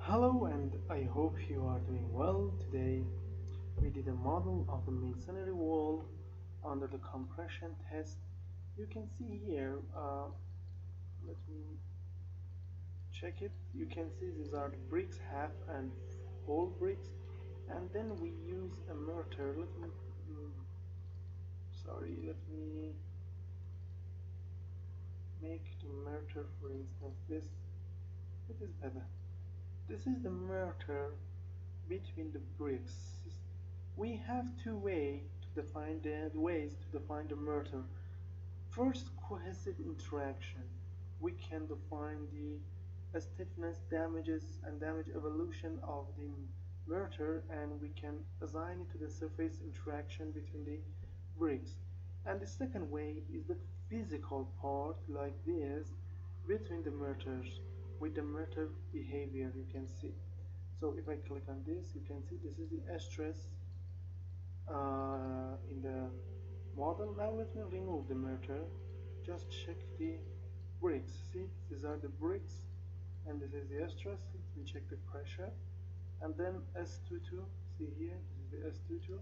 Hello, and I hope you are doing well. Today we did a model of the masonry wall under the compression test. You can see here, let me check it. You can see these are the bricks, half and whole bricks, and then we use a mortar. Let me make the mortar, for instance, this. It is better. This is the mortar between the bricks. We have two ways to define the mortar. First, cohesive interaction. We can define the stiffness, damages, and damage evolution of the mortar, and we can assign it to the surface interaction between the bricks. And the second way is the physical part, like this, between the mortars, with the mortar behavior you can see. So if I click on this, you can see this is the stress in the model. Now let me remove the mortar. Just check the bricks. See, these are the bricks, and this is the stress. Let me check the pressure, and then S22. See here, this is the S22,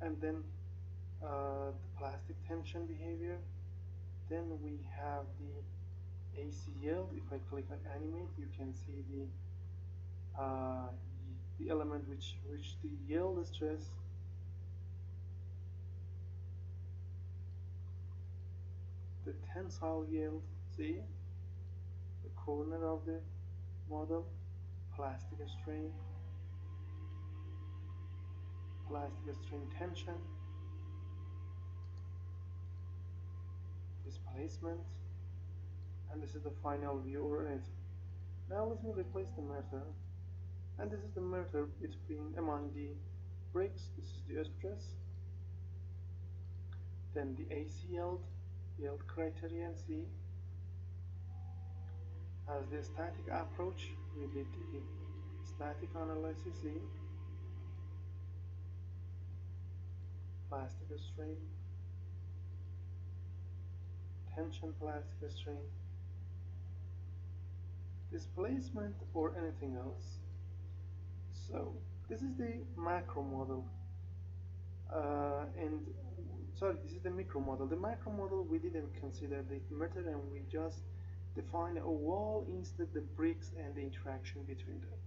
and then the plastic tension behavior. Then we have the AC yield. If I click on animate, you can see the element which the yield stress, the tensile yield. See the corner of the model, plastic strain, tension, displacement, and this is the final view or answer. Now let me replace the mortar, and this is the mortar between among the bricks. This is the stress, then the AC yield criterion. See, as the static approach, we did the static analysis. See, plastic strain, tension, plastic strain, displacement, or anything else. So this is the macro model, and sorry, this is the micro model. The macro model, we didn't consider the method, and we just define a wall instead the bricks and the interaction between them.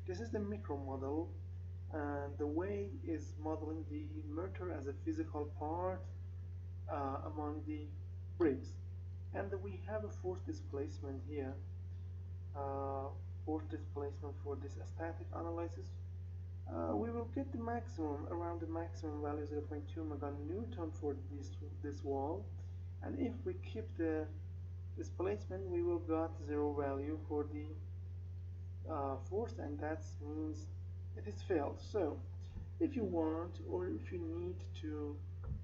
This is the micro model, and the way is modeling the mortar as a physical part among the bricks. And we have a force displacement here, force displacement for this static analysis. We will get the maximum, around the maximum value 0.2 meganewton for this wall, and if we keep the displacement, we will got zero value for the force, and that means it is failed. So if you want, or if you need to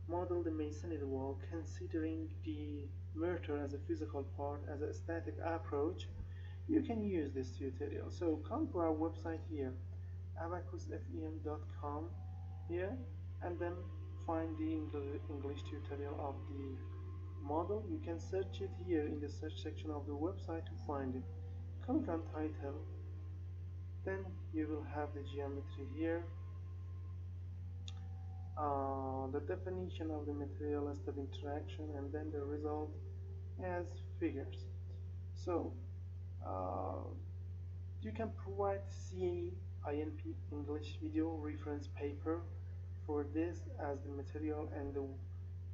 model the masonry wall considering the mortar as a physical part, as a static approach, you can use this tutorial. So come to our website here, abaqusfem.com here, and then find the English tutorial of the model. You can search it here in the search section of the website to find it. Click on title, then you will have the geometry here, the definition of the material step interaction, and then the result as figures. So you can provide CAE INP English video reference paper for this as the material and the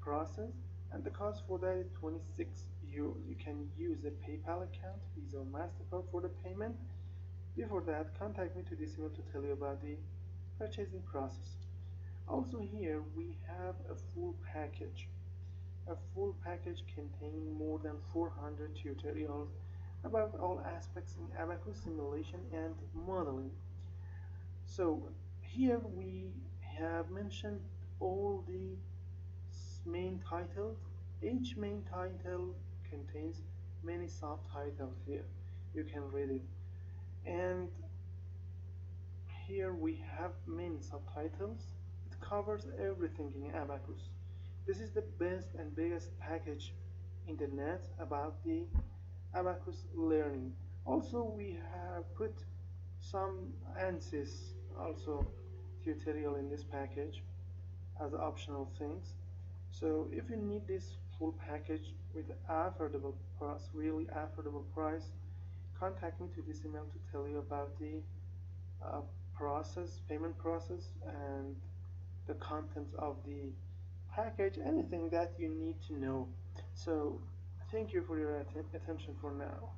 process, and the cost for that is 26 euros. You can use a PayPal account, Visa or MasterCard for the payment. Before that, contact me to this email to tell you about the purchasing process. Also here we have a full package containing more than 400 tutorials about all aspects in Abaqus simulation and modeling. So here we have mentioned all the main titles. Each main title contains many subtitles here. You can read it. And here we have many subtitles. It covers everything in Abaqus. This is the best and biggest package in the net about the Abaqus learning. Also, we have put some ANSYS also tutorial in this package as optional things. So if you need this full package with affordable price, really affordable price, contact me to this email to tell you about the uh, payment process, and the contents of the package, anything that you need to know. So thank you for your attention for now.